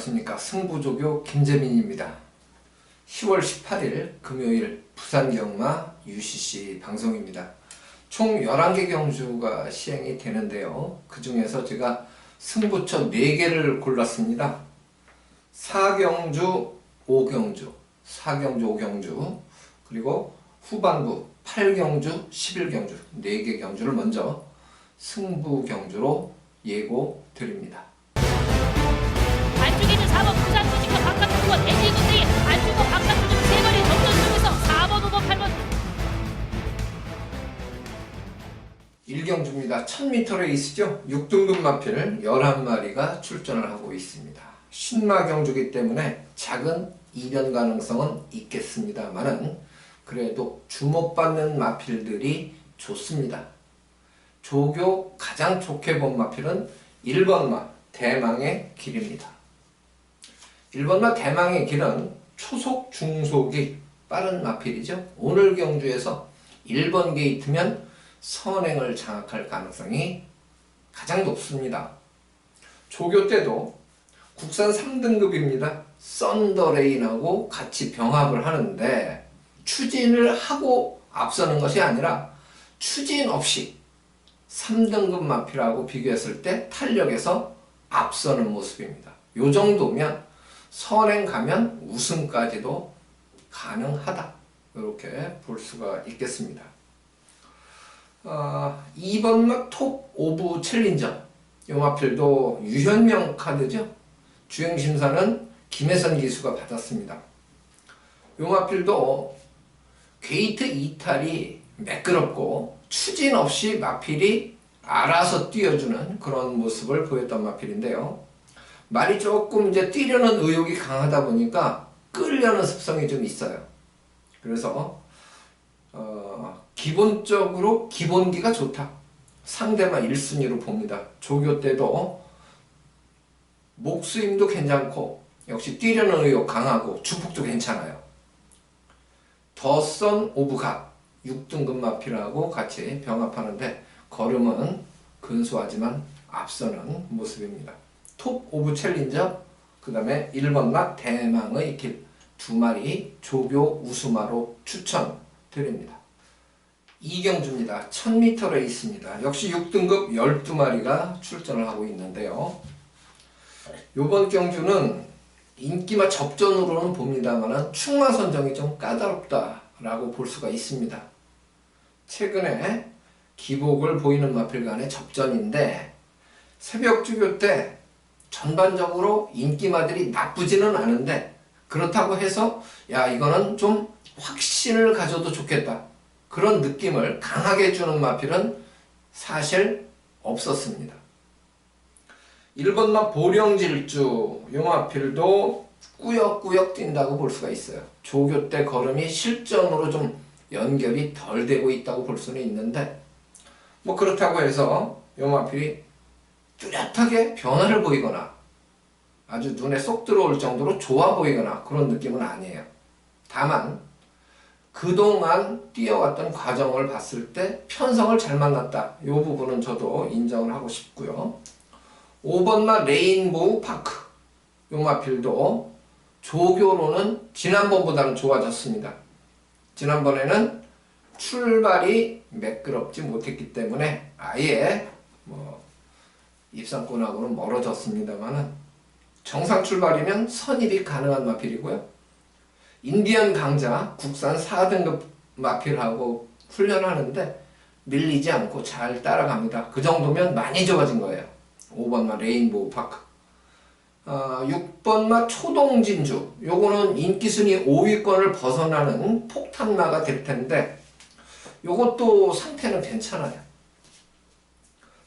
안녕하십니까. 승부조교 김재민입니다. 10월 18일 금요일 부산경마 UCC 방송입니다. 총 11개 경주가 시행이 되는데요. 그 중에서 제가 승부처 4개를 골랐습니다. 4경주, 5경주, 4경주, 5경주, 그리고 후반부 8경주, 11경주 4개 경주를 먼저 승부 경주로 예고 드립니다. 안쪽에 있는 4번 부산부지과 바깥쪽과 대지군대의 안쪽과 바깥쪽 3거리 정전 중에서 4번, 5번, 8번 1경주입니다. 1000m 레이스죠. 6등급 마필 11마리가 출전을 하고 있습니다. 신마 경주이기 때문에 작은 이변 가능성은 있겠습니다만은 그래도 주목받는 마필들이 좋습니다. 조교 가장 좋게 본 마필은 1번마 대망의 길입니다. 1번마 대망의 길은 초속 중속이 빠른 마필이죠. 오늘 경주에서 1번 게이트면 선행을 장악할 가능성이 가장 높습니다. 조교 때도 국산 3등급입니다. 썬더레인하고 같이 병합을 하는데 추진을 하고 앞서는 것이 아니라 추진 없이 3등급 마필하고 비교했을 때 탄력에서 앞서는 모습입니다. 이 정도면 선행 가면 우승까지도 가능하다. 이렇게 볼 수가 있겠습니다. 2번마 톱 오브 챌린저. 이 마필도 유현명 카드죠. 주행심사는 김혜선 기수가 받았습니다. 이 마필도 게이트 이탈이 매끄럽고 추진 없이 마필이 알아서 뛰어주는 그런 모습을 보였던 마필인데요. 말이 조금 이제 뛰려는 의욕이 강하다 보니까 끌려는 습성이 좀 있어요. 그래서 기본적으로 기본기가 좋다. 상대만 1순위로 봅니다. 조교 때도 목수임도 괜찮고 역시 뛰려는 의욕 강하고 주폭도 괜찮아요. 더선 오브갓 6등급 마필하고 같이 병합하는데 걸음은 근소하지만 앞서는 모습입니다. 톱 오브 챌린저, 그 다음에 1번마 대망의 길 2마리 조교 우수마로 추천드립니다. 2경주입니다. 1000m 레이스입니다. 역시 6등급 12마리가 출전을 하고 있는데요. 이번 경주는 인기마 접전으로는 봅니다만 충마 선정이 좀 까다롭다라고 볼 수가 있습니다. 최근에 기복을 보이는 마필 간의 접전인데 새벽 주교 때 전반적으로 인기마들이 나쁘지는 않은데 그렇다고 해서 야 이거는 좀 확신을 가져도 좋겠다 그런 느낌을 강하게 주는 마필은 사실 없었습니다. 1번마 보령질주 이 마필도 꾸역꾸역 뛴다고 볼 수가 있어요. 조교 때 걸음이 실전으로 좀 연결이 덜 되고 있다고 볼 수는 있는데 뭐 그렇다고 해서 이 마필이 뚜렷하게 변화를 보이거나 아주 눈에 쏙 들어올 정도로 좋아 보이거나 그런 느낌은 아니에요. 다만 그동안 뛰어왔던 과정을 봤을 때 편성을 잘 만났다. 이 부분은 저도 인정을 하고 싶고요. 5번마 레인보우 파크 이 마필도 조교로는 지난번보다는 좋아졌습니다. 지난번에는 출발이 매끄럽지 못했기 때문에 아예 입상권하고는 멀어졌습니다만 정상 출발이면 선입이 가능한 마필이고요. 인디언 강자 국산 4등급 마필하고 훈련하는데 밀리지 않고 잘 따라갑니다. 그 정도면 많이 좋아진 거예요. 5번마 레인보우 파크 6번마 초동진주 요거는 인기순위 5위권을 벗어나는 폭탄마가 될 텐데 요것도 상태는 괜찮아요.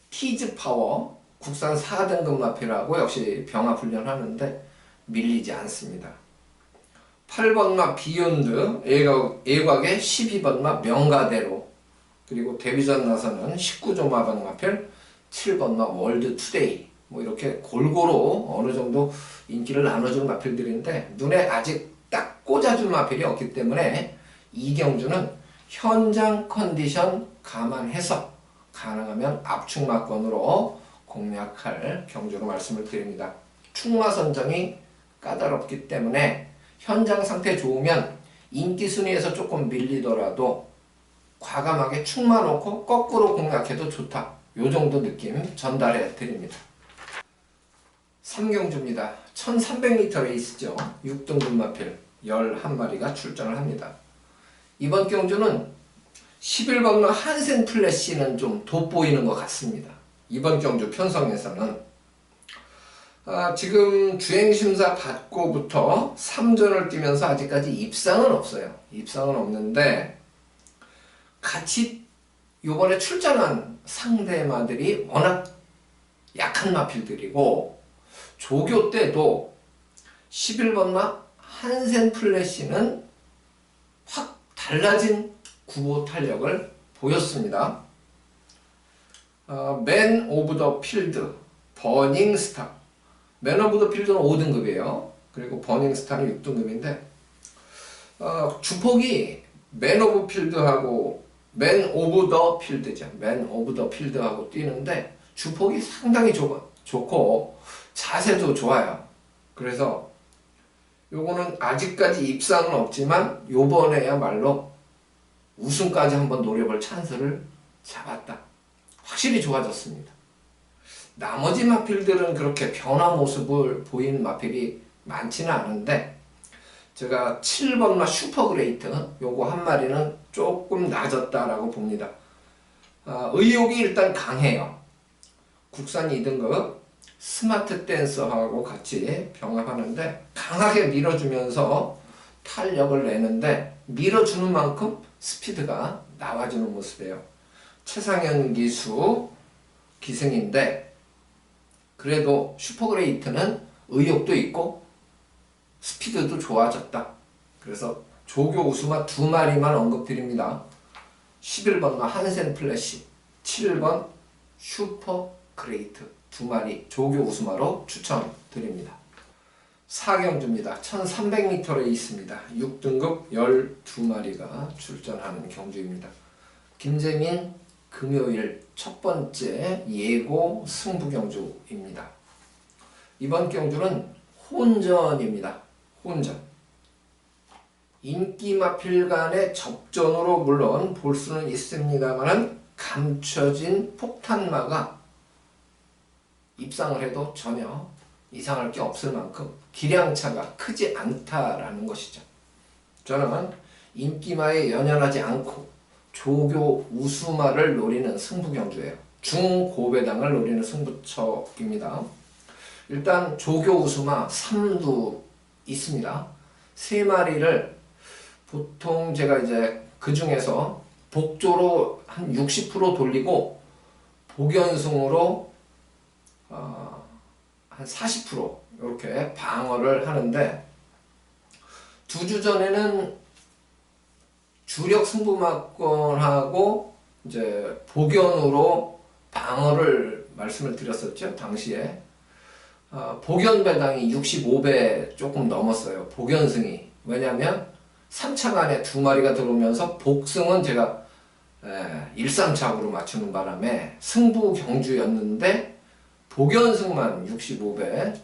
티즈파워 국산 4등급 마필하고 역시 병합 훈련하는데 밀리지 않습니다. 8번마 비욘드 예곽의 12번마 명가대로 그리고 데뷔전 나서는 19조 마방 마필 7번마 월드 투데이 뭐 이렇게 골고루 어느 정도 인기를 나눠준 마필들인데 눈에 아직 딱 꽂아준 마필이 없기 때문에 이 경주는 현장 컨디션 감안해서 가능하면 압축마권으로 공략할 경주로 말씀을 드립니다. 충마 선정이 까다롭기 때문에 현장 상태 좋으면 인기 순위에서 조금 밀리더라도 과감하게 축만 놓고 거꾸로 공략해도 좋다. 요 정도 느낌 전달해 드립니다. 3경주입니다. 1300m 레이스죠. 6등급 마필 11마리가 출전을 합니다. 이번 경주는 11번마 한센 플래시는 좀 돋보이는 것 같습니다. 이번 경주 편성에서는 지금 주행심사 받고부터 3전을 뛰면서 아직까지 입상은 없어요. 입상은 없는데 같이 요번에 출전한 상대마들이 워낙 약한 마필들이고 조교 때도 11번마 한센 플래시는 확 달라진 구보 탄력을 보였습니다. 맨 오브 더 필드 버닝 스타, 맨 오브 더 필드는 5등급이에요. 그리고 버닝 스타는 6등급인데 주폭이 맨 오브 필드하고 맨 오브 더 필드죠. 맨 오브 더 필드하고 뛰는데 주폭이 상당히 좋고 자세도 좋아요. 그래서 요거는 아직까지 입상은 없지만 요번에야말로 우승까지 한번 노려볼 찬스를 잡았다. 확실히 좋아졌습니다. 나머지 마필들은 그렇게 변화 모습을 보인 마필이 많지는 않은데 제가 7번마 슈퍼그레이트 요거 한 마리는 조금 낮았다라고 봅니다. 의욕이 일단 강해요. 국산 2등급 스마트 댄서하고 같이 병합하는데 강하게 밀어주면서 탄력을 내는데 밀어주는 만큼 스피드가 나와주는 모습이에요. 최상현 기수 기승인데 그래도 슈퍼그레이트는 의욕도 있고 스피드도 좋아졌다. 그래서 조교 우수마 2마리만 언급드립니다. 11번마 한센 플래시, 7번 슈퍼그레이트 2마리 조교 우수마로 추천드립니다. 4경주입니다. 1300m 레이스입니다. 6등급 12마리가 출전하는 경주입니다. 김재민 금요일 첫 번째 예고 승부 경주입니다. 이번 경주는 혼전입니다. 혼전. 인기 마필 간의 접전으로 물론 볼 수는 있습니다만 감춰진 폭탄마가 입상을 해도 전혀 이상할 게 없을 만큼 기량차가 크지 않다라는 것이죠. 저는 인기마에 연연하지 않고 조교 우수마를 노리는 승부경주예요. 중고배당을 노리는 승부처입니다. 일단 조교 우수마 3두 있습니다. 3마리를 보통 제가 이제 그 중에서 복조로 한 60% 돌리고 복연승으로 한 40% 이렇게 방어를 하는데 2주 전에는 주력 승부마권하고 이제 복연으로 방어를 말씀을 드렸었죠. 당시에 복연 배당이 65배 조금 넘었어요. 복연승이. 왜냐면 3차간에 2마리가 들어오면서 복승은 제가 1~3차으로 맞추는 바람에 승부 경주였는데 복연승만 65배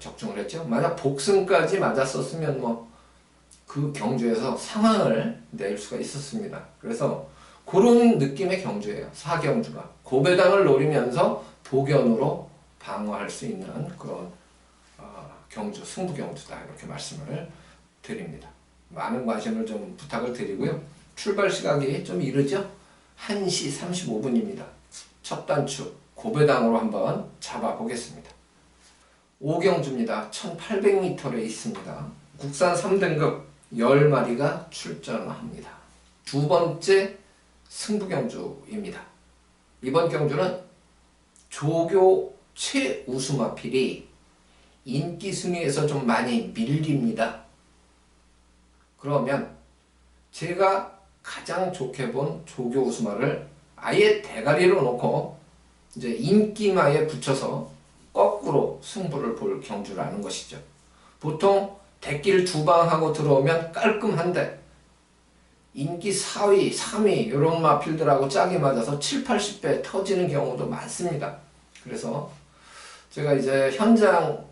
적중을 했죠. 만약 복승까지 맞았었으면 뭐 그 경주에서 상황을 낼 수가 있었습니다. 그래서 그런 느낌의 경주예요. 4경주가 고배당을 노리면서 복연으로 방어할 수 있는 그런 경주, 승부 경주다 이렇게 말씀을 드립니다. 많은 관심을 좀 부탁을 드리고요. 출발 시각이 좀 이르죠? 1시 35분입니다. 첫 단추 고배당으로 한번 잡아보겠습니다. 5경주입니다. 1800m에 있습니다. 국산 3등급 10마리가 출전합니다. 두 번째 승부경주입니다. 이번 경주는 조교 최우수마필이 인기 순위에서 좀 많이 밀립니다. 그러면 제가 가장 좋게 본 조교 우수마를 아예 대가리로 놓고 이제 인기마에 붙여서 거꾸로 승부를 볼 경주라는 것이죠. 보통 대길 2방 하고 들어오면 깔끔한데 인기 4위, 3위 이런 마필들하고 짝이 맞아서 7, 80배 터지는 경우도 많습니다. 그래서 제가 이제 현장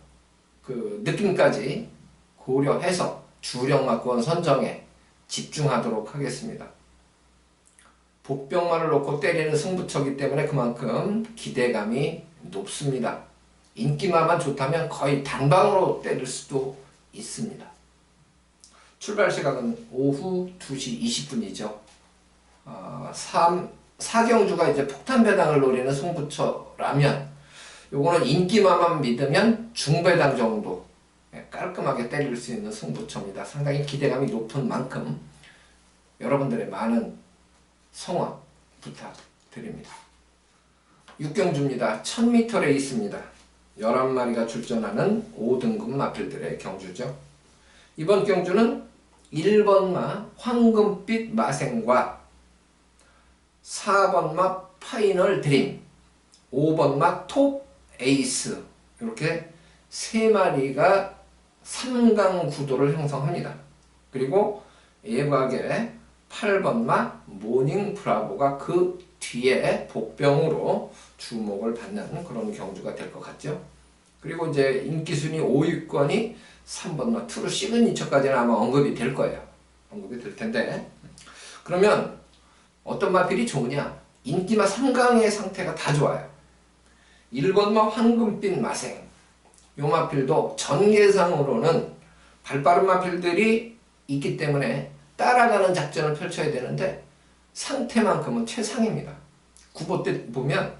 그 느낌까지 고려해서 주력마권 선정에 집중하도록 하겠습니다. 복병만을 놓고 때리는 승부처이기 때문에 그만큼 기대감이 높습니다. 인기마만 좋다면 거의 단방으로 때릴 수도 있습니다. 출발 시각은 오후 2시 20분이죠. 4경주가 이제 폭탄 배당을 노리는 승부처라면 요거는 인기마만 믿으면 중배당 정도 깔끔하게 때릴 수 있는 승부처입니다. 상당히 기대감이 높은 만큼 여러분들의 많은 성원 부탁드립니다. 6경주입니다. 1000m 레이스입니다. 11마리가 출전하는 5등급 마필들의 경주죠. 이번 경주는 1번마 황금빛 마생과 4번마 파이널 드림, 5번마 톱 에이스 이렇게 3마리가 3강 구도를 형성합니다. 그리고 예박에 8번마 모닝 브라보가 그 뒤에 복병으로 주목을 받는 그런 경주가 될 것 같죠. 그리고 이제 인기순위 5위권이 3번마 트루 시그니처까지는 아마 언급이 될 거예요. 언급이 될 텐데 그러면 어떤 마필이 좋으냐? 인기마 3강의 상태가 다 좋아요. 1번마 황금빛 마생 요 마필도 전개상으로는 발빠른 마필들이 있기 때문에 따라가는 작전을 펼쳐야 되는데 상태만큼은 최상입니다. 구보 때 보면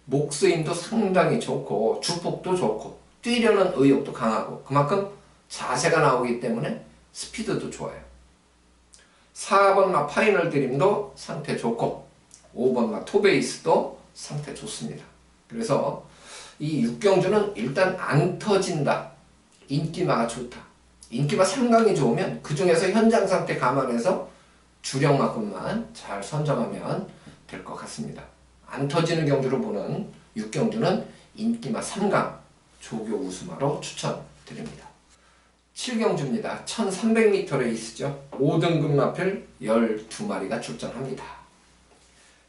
목스임도 상당히 좋고 주폭도 좋고 뛰려는 의욕도 강하고 그만큼 자세가 나오기 때문에 스피드도 좋아요. 4번마 파이널 드림도 상태 좋고 5번마 토베이스도 상태 좋습니다. 그래서 이 6경주는 일단 안 터진다. 인기마가 좋다. 인기마 3강이 좋으면 그 중에서 현장 상태 감안해서 주력만큼만 잘 선정하면 될 것 같습니다. 안 터지는 경주로 보는 6경주는 인기마 3강 조교 우수마로 추천드립니다. 7경주입니다. 1300m 레이스죠. 5등급 마필 12마리가 출전합니다.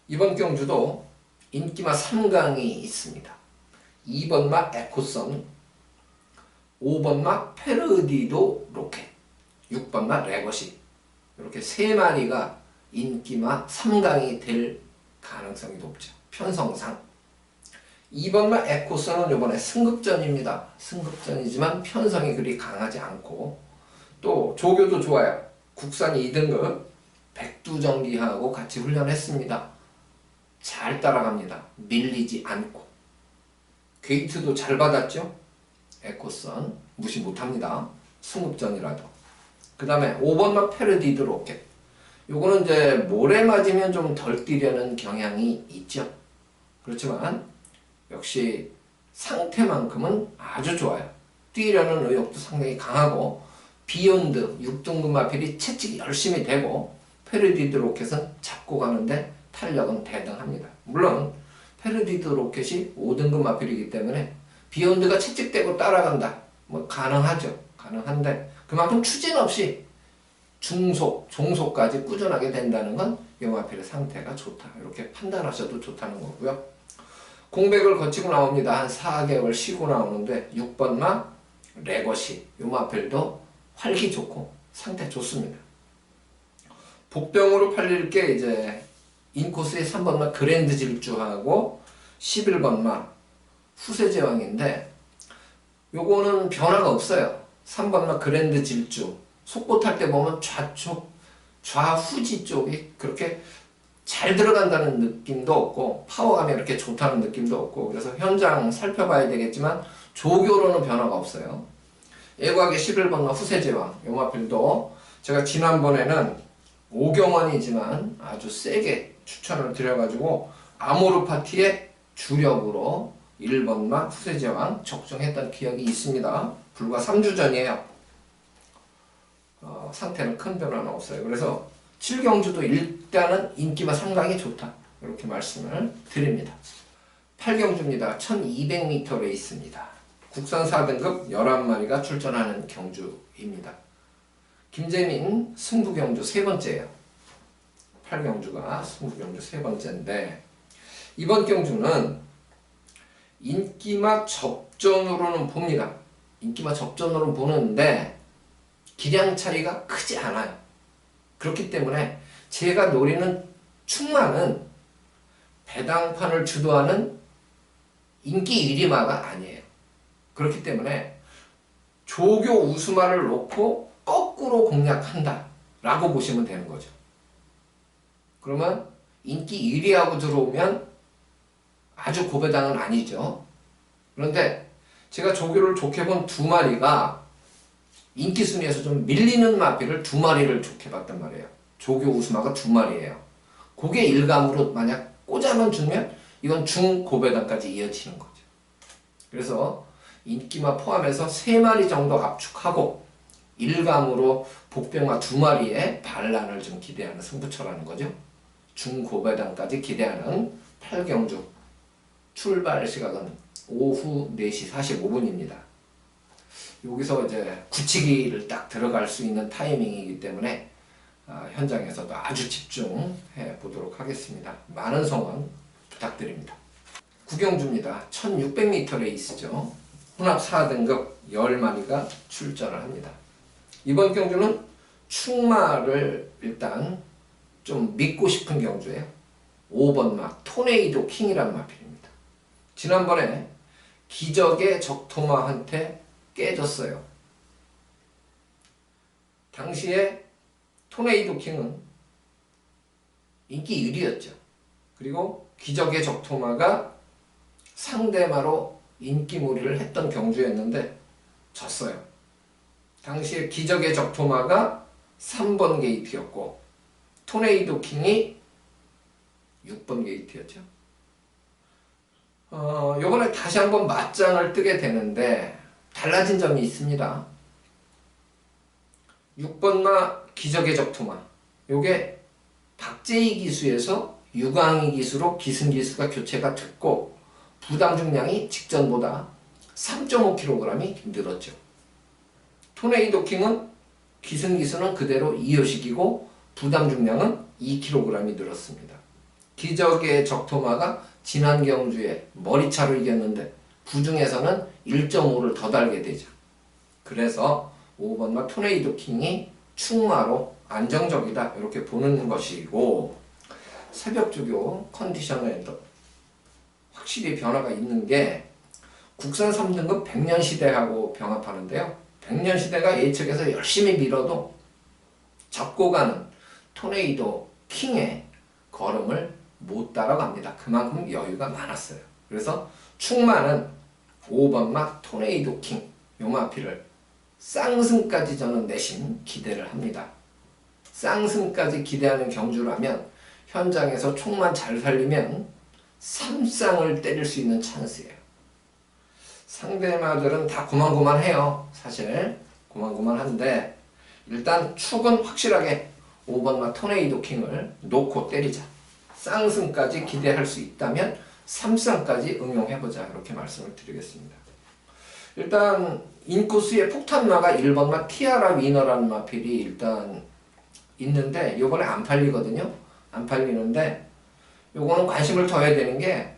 이번 경주도 인기마 3강이 있습니다. 2번마 에코선, 5번마 페르디도 로켓, 6번마 레거시 이렇게 3마리가 인기마 3강이 될 가능성이 높죠. 편성상 2번마 에코선은 이번에 승급전입니다. 승급전이지만 편성이 그리 강하지 않고 또 조교도 좋아요. 국산 2등급 백두정기하고 같이 훈련했습니다. 잘 따라갑니다. 밀리지 않고 게이트도 잘 받았죠. 에코선 무시 못합니다. 승급전이라도. 그 다음에 5번마 페르디드 로켓 요거는 이제 모래 맞으면 좀 덜 뛰려는 경향이 있죠. 그렇지만 역시 상태만큼은 아주 좋아요. 뛰려는 의욕도 상당히 강하고 비욘드 6등급 마필이 채찍이 열심히 되고 페르디드 로켓은 잡고 가는데 탄력은 대등합니다. 물론 페르디드 로켓이 5등급 마필이기 때문에 비욘드가 채찍대고 따라간다. 뭐 가능하죠. 가능한데 그만큼 추진 없이 중속, 종속까지 꾸준하게 된다는 건 이 마필의 상태가 좋다. 이렇게 판단하셔도 좋다는 거고요. 공백을 거치고 나옵니다. 한 4개월 쉬고 나오는데 6번마 레거시 이 마필도 활기 좋고 상태 좋습니다. 복병으로 팔릴 게 이제 인코스의 3번마 그랜드 질주하고 11번마 후세제왕인데 요거는 변화가 없어요. 3번마 그랜드 질주 속보 탈 때 보면 좌후지 쪽이 그렇게 잘 들어간다는 느낌도 없고 파워감이 이렇게 좋다는 느낌도 없고 그래서 현장 살펴봐야 되겠지만 조교로는 변화가 없어요. 예곽의 11번마 후세제왕 요 마필도 제가 지난번에는 오경원이지만 아주 세게 추천을 드려가지고 아모르 파티의 주력으로 1번마 후세제왕 적중했던 기억이 있습니다. 불과 3주 전이에요. 상태는 큰 변화는 없어요. 그래서 7경주도 일단은 인기마 3강이 좋다. 이렇게 말씀을 드립니다. 8경주입니다. 1200m 레이스입니다. 국산 4등급 11마리가 출전하는 경주입니다. 김재민 승부경주 세 번째예요. 8경주가 승부경주 세 번째인데 이번 경주는 인기마 접전으로는 봅니다. 인기마 접전으로 보는데 기량 차이가 크지 않아요. 그렇기 때문에 제가 노리는 충마는 배당판을 주도하는 인기 1위마가 아니에요. 그렇기 때문에 조교 우수마를 놓고 거꾸로 공략한다 라고 보시면 되는 거죠. 그러면 인기 1위하고 들어오면 아주 고배당은 아니죠. 그런데 제가 조교를 좋게 본 두 마리가 인기 순위에서 좀 밀리는 마필을 두 마리를 좋게 봤단 말이에요. 조교 우수마가 두 마리예요. 그게 일감으로 만약 꽂아만 주면 이건 중고배당까지 이어지는 거죠. 그래서 인기마 포함해서 3마리 정도 압축하고 일감으로 복병마 2마리의 반란을 좀 기대하는 승부처라는 거죠. 중고배당까지 기대하는 8경주 출발 시각은 오후 4시 45분입니다. 여기서 이제 굳히기를 딱 들어갈 수 있는 타이밍이기 때문에 현장에서도 아주 집중해 보도록 하겠습니다. 많은 성원 부탁드립니다. 구경주입니다. 1600m 레이스죠. 혼합 4등급 10마리가 출전을 합니다. 이번 경주는 충마를 일단 좀 믿고 싶은 경주예요. 5번 막 토네이도 킹이란 마필입니다. 지난번에 기적의 적토마한테 깨졌어요. 당시에 토네이도 킹은 인기 1위였죠. 그리고 기적의 적토마가 상대마로 인기몰이를 했던 경주였는데 졌어요. 당시에 기적의 적토마가 3번 게이트였고 토네이도 킹이 6번 게이트였죠. 요번에 다시 한번 맞짱을 뜨게 되는데 달라진 점이 있습니다. 6번마 기적의 적토마 요게 박제희 기수에서 유광희 기수로 기승기수가 교체가 됐고 부담 중량이 직전보다 3.5kg이 늘었죠. 토네이도 킹은 기승기수는 그대로 이효식이고 부담 중량은 2kg이 늘었습니다. 기적의 적토마가 지난 경주에 머리차로 이겼는데 부중에서는 1.5를 더 달게 되죠. 그래서 5번마 토네이도 킹이 충마로 안정적이다 이렇게 보는 것이고 새벽 조교 컨디션에도 확실히 변화가 있는 게 국산 3등급 100년 시대하고 병합하는데요. 100년 시대가 예측에서 열심히 밀어도 잡고 가는 토네이도 킹의 걸음을 못 따라갑니다. 그만큼 여유가 많았어요. 그래서 충마는 5번마 토네이도 킹 요마피를 쌍승까지 저는 내심 기대를 합니다. 쌍승까지 기대하는 경주라면 현장에서 총만 잘 살리면 3쌍을 때릴 수 있는 찬스예요. 상대마들은 다 고만고만해요. 사실 고만고만한데 일단 축은 확실하게 5번마 토네이도 킹을 놓고 때리자. 쌍승까지 기대할 수 있다면 3쌍까지 응용해보자 이렇게 말씀을 드리겠습니다. 일단 인코스의 폭탄마가 1번마 티아라 위너라는 마필이 일단 있는데 요번에 안 팔리거든요. 안 팔리는데 요거는 관심을 더 해야 되는 게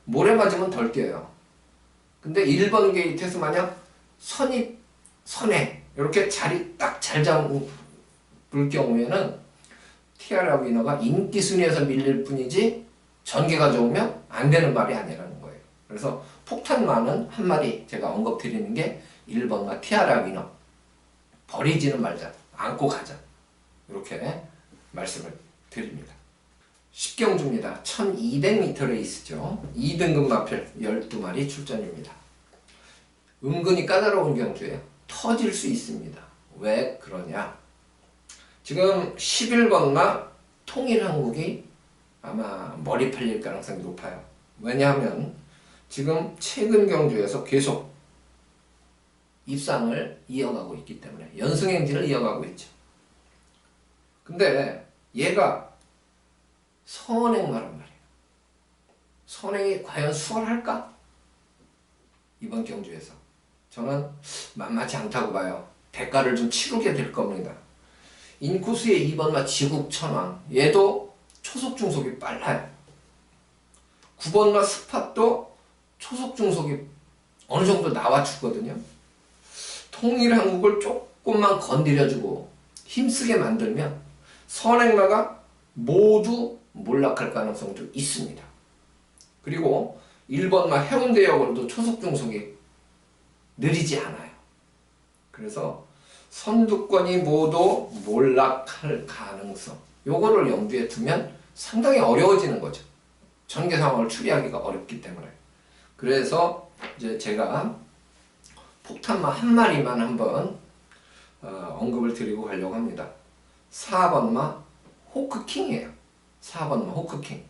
모래 맞으면 덜 뛰어요. 근데 1번 게이트에서 만약 선에 이렇게 자리 딱 잘 잡을 경우에는 티아라 위너가 인기 순위에서 밀릴 뿐이지 전개가 좋으면 안 되는 말이 아니라는 거예요. 그래서 폭탄마는 한 마리 제가 언급드리는 게 1번마 티아라 위너 버리지는 말자 안고 가자 이렇게 말씀을 드립니다. 10경주입니다. 1200m 레이스죠. 2등급 마필 12마리 출전입니다. 은근히 까다로운 경주예요. 터질 수 있습니다. 왜 그러냐? 지금 11번마 통일한국이 아마 머리 팔릴 가능성이 높아요. 왜냐하면 지금 최근 경주에서 계속 입상을 이어가고 있기 때문에 연승행진을 이어가고 있죠. 근데 얘가 선행마란 말이에요. 선행이 과연 수월할까? 이번 경주에서 저는 만만치 않다고 봐요. 대가를 좀 치르게 될 겁니다. 인코스의 2번마 지국천왕 얘도 초속 중속이 빨라요. 9번마 스팟도 초속 중속이 어느 정도 나와 주거든요. 통일한국을 조금만 건드려주고 힘쓰게 만들면 선행마가 모두 몰락할 가능성도 있습니다. 그리고 1번마 해운대역으로도 초속 중속이 느리지 않아요. 그래서 선두권이 모두 몰락할 가능성, 요거를 염두에 두면 상당히 어려워지는 거죠. 전개 상황을 추리하기가 어렵기 때문에. 그래서 이제 제가 폭탄마 한 마리만 한번 언급을 드리고 가려고 합니다. 4번마 호크킹이에요. 4번마 호크킹.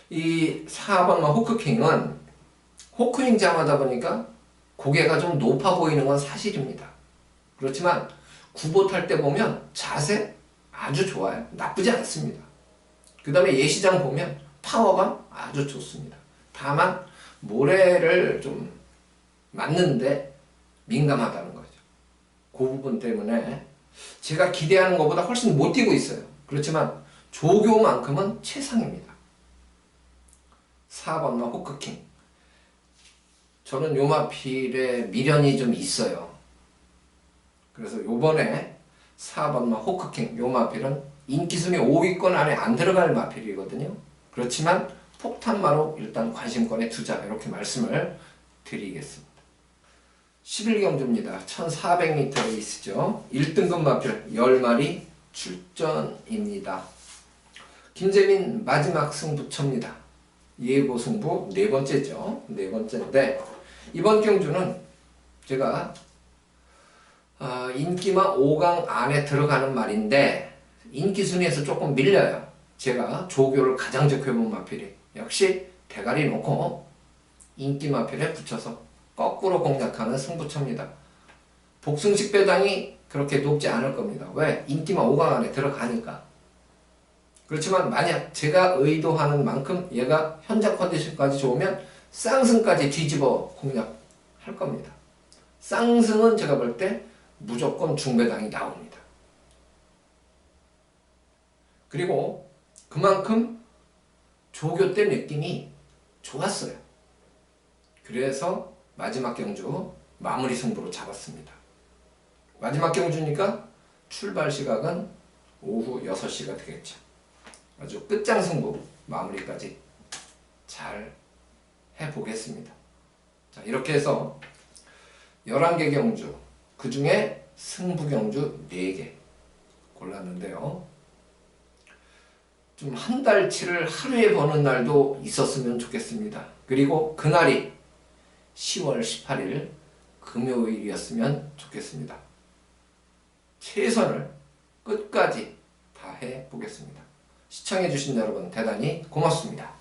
이 4번마 호크킹은 호크닝 잠하다 보니까 고개가 좀 높아 보이는 건 사실입니다. 그렇지만 구보 탈 때 보면 자세 아주 좋아요. 나쁘지 않습니다. 그 다음에 예시장 보면 파워감 아주 좋습니다. 다만 모래를 좀 맞는데 민감하다는 거죠. 그 부분 때문에 제가 기대하는 것보다 훨씬 못 뛰고 있어요. 그렇지만 조교만큼은 최상입니다. 4번마 호크킹. 저는 요마필에 미련이 좀 있어요. 그래서 요번에 4번마 호크킹 요마필은 인기순위 5위권 안에 안 들어갈 마필이거든요. 그렇지만 폭탄마로 일단 관심권에 두자, 이렇게 말씀을 드리겠습니다. 11경주입니다. 1400m 레이스죠. 1등급 마필 10마리 출전입니다. 김재민 마지막 승부처입니다. 예고 승부 네 번째죠. 네 번째인데 이번 경주는 제가 인기마 5강 안에 들어가는 말인데 인기 순위에서 조금 밀려요. 제가 조교를 가장 적혀본 마필이 역시 대가리 놓고 인기 마필에 붙여서 거꾸로 공략하는 승부처입니다. 복승식 배당이 그렇게 높지 않을 겁니다. 왜? 인기마 5강 안에 들어가니까. 그렇지만 만약 제가 의도하는 만큼 얘가 현장 컨디션까지 좋으면 쌍승까지 뒤집어 공략할 겁니다. 쌍승은 제가 볼 때 무조건 중배당이 나옵니다. 그리고 그만큼 조교 때 느낌이 좋았어요. 그래서 마지막 경주 마무리 승부로 잡았습니다. 마지막 경주니까 출발 시각은 오후 6시가 되겠죠. 아주 끝장 승부 마무리까지 잘 해보겠습니다. 자, 이렇게 해서 11개 경주, 그 중에 승부 경주 4개 골랐는데요. 좀 한 달치를 하루에 버는 날도 있었으면 좋겠습니다. 그리고 그날이 10월 18일 금요일이었으면 좋겠습니다. 최선을 끝까지 다해 보겠습니다. 시청해주신 여러분 대단히 고맙습니다.